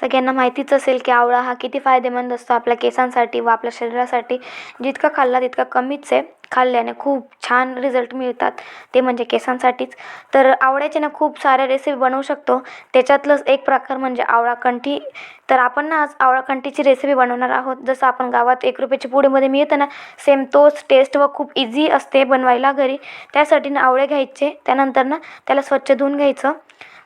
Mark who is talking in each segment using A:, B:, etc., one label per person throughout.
A: सगळ्यांना माहितीच असेल की आवळा हा किती फायदेमंद असतो आपल्या केसांसाठी व आपल्या शरीरासाठी. जितका खाल्ला तितका कमीच आहे. खाल्ल्याने खूप छान रिझल्ट मिळतात, ते म्हणजे केसांसाठीच. तर आवळ्याचे ना खूप साऱ्या रेसिपी बनवू शकतो. त्याच्यातलंच एक प्रकार म्हणजे आवळा कंठी. तर आपण ना आज आवळा कंठीची रेसिपी बनवणार आहोत. जसं आपण गावात 1 रुपयाची पुडीमध्ये मिळतं ना, सेम तोच टेस्ट व खूप इझी असते बनवायला घरी. त्यासाठी ना आवळे घ्यायचे, त्यानंतर ना त्याला स्वच्छ धुवून घ्यायचं.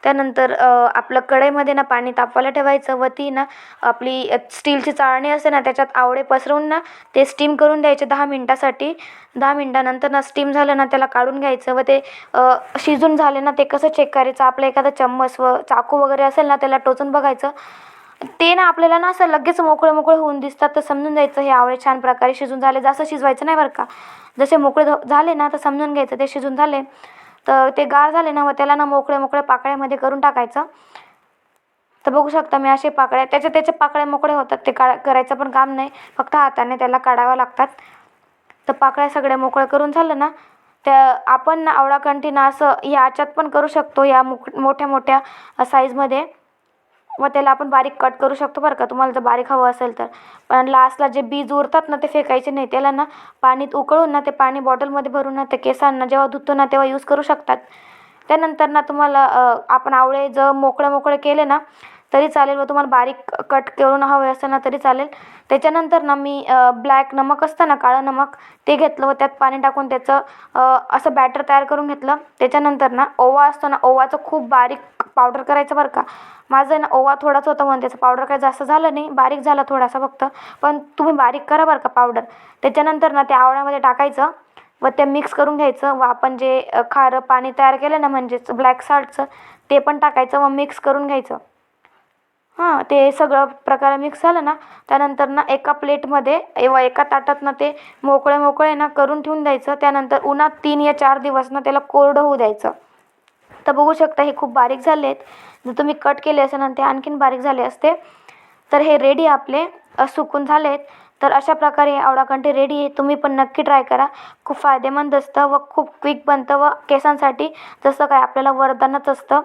A: त्यानंतर आपलं कढईमध्ये ना पाणी तापवायला ठेवायचं व ती ना आपली स्टीलची चाळणी असते ना, त्याच्यात आवळे पसरवून ना ते स्टीम करून द्यायचे 10 मिनटासाठी. 10 मिनटानंतर ना स्टीम झालं ना त्याला काढून घ्यायचं व ते शिजून झाले ना ते कसं चेक करायचं. आपलं एखादा चम्मच व चाकू वगैरे असेल ना त्याला टोचून बघायचं. ते ना आपल्याला ना असं लगेच मोकळे मोकळे होऊन दिसतात, तर समजून जायचं हे आवळे छान प्रकारे शिजून झाले. जास्त शिजवायचं नाही बरं का. जसे मोकळे झाले ना तर समजून घ्यायचं ते शिजून झाले. तर ते गार झाले ना व त्याला ना मोकळे मोकळे पाकळ्यामध्ये करून टाकायचं. तर बघू शकता मी असे पाकळ्या त्याचे पाकळ्या मोकळे होतात. ते करायचं पण काम नाही, फक्त हाताने त्याला काढाव्या लागतात. तर पाकळ्या सगळ्या मोकळ्या करून झालं ना, त्या आपण ना आवळा कंठी ना असं याच्यात पण करू शकतो, या मोठ्या मोठ्या साईजमध्ये. व त्याला आपण बारीक कट करू शकतो बरं का, तुम्हाला जर बारीक हवं असेल तर. पण लास्टला जे बीज उरतात ना ते फेकायचे नाही. त्याला ना पाणीत उकळून ना ते पाणी बॉटलमध्ये भरून ना ते केसांना जेव्हा धुतो ना तेव्हा यूज करू शकतात. त्यानंतर ना तुम्हाला आपण आवळे जर मोकळे मोकळे केले ना तरी चालेल व तुम्हाला बारीक कट करून हवे असेल ना तरी चालेल. त्याच्यानंतर ना मी ब्लॅक नमक असतं ना, काळं नमक, ते घेतलं व त्यात पाणी टाकून त्याचं असं बॅटर तयार करून घेतलं. त्याच्यानंतर ना ओवा असतो ना, ओवाचं खूप बारीक पावडर करायचं बरं का. माझं ना ओवा थोडाच होता म्हणून त्याचं पावडर काही जास्त झालं नाही, बारीक झाला थोडासा फक्त. पण तुम्ही बारीक करा बरं का पावडर. त्याच्यानंतर ना त्या आवळ्यामध्ये टाकायचं व ते मिक्स करून घ्यायचं व आपण जे खारं पाणी तयार केलं ना म्हणजेच ब्लॅक सॉल्टचं, ते पण टाकायचं व मिक्स करून घ्यायचं. हां, ते सगळं प्रकारे मिक्स झालं ना त्यानंतर ना एका प्लेटमध्ये व एका ताटात ना ते मोकळे मोकळे ना करून ठेवून द्यायचं. त्यानंतर उन्हात 3 या 4 दिवस ना त्याला कोरडं होऊ द्यायचं. तर बघू शकता हे खूप बारीक झाले आहेत. जर तुम्ही कट केले असेल ना ते आणखीन बारीक झाले असते. तर हे रेडी आपले सुकून झाले आहेत. तर अशा प्रकारे आवळा कंठी रेडी आहे. तुम्ही पण नक्की ट्राय करा. खूप फायदेमंद असतं व खूप क्विक बनतं व केसांसाठी जसं काय आपल्याला वरदानच असतं.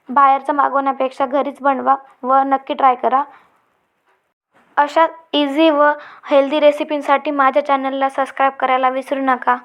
A: बाहेरचं मागवण्यापेक्षा घरीच बनवा व नक्की ट्राय करा. अशा इझी व हेल्दी रेसिपींसाठी माझ्या चॅनलला सबस्क्राईब करायला विसरू नका.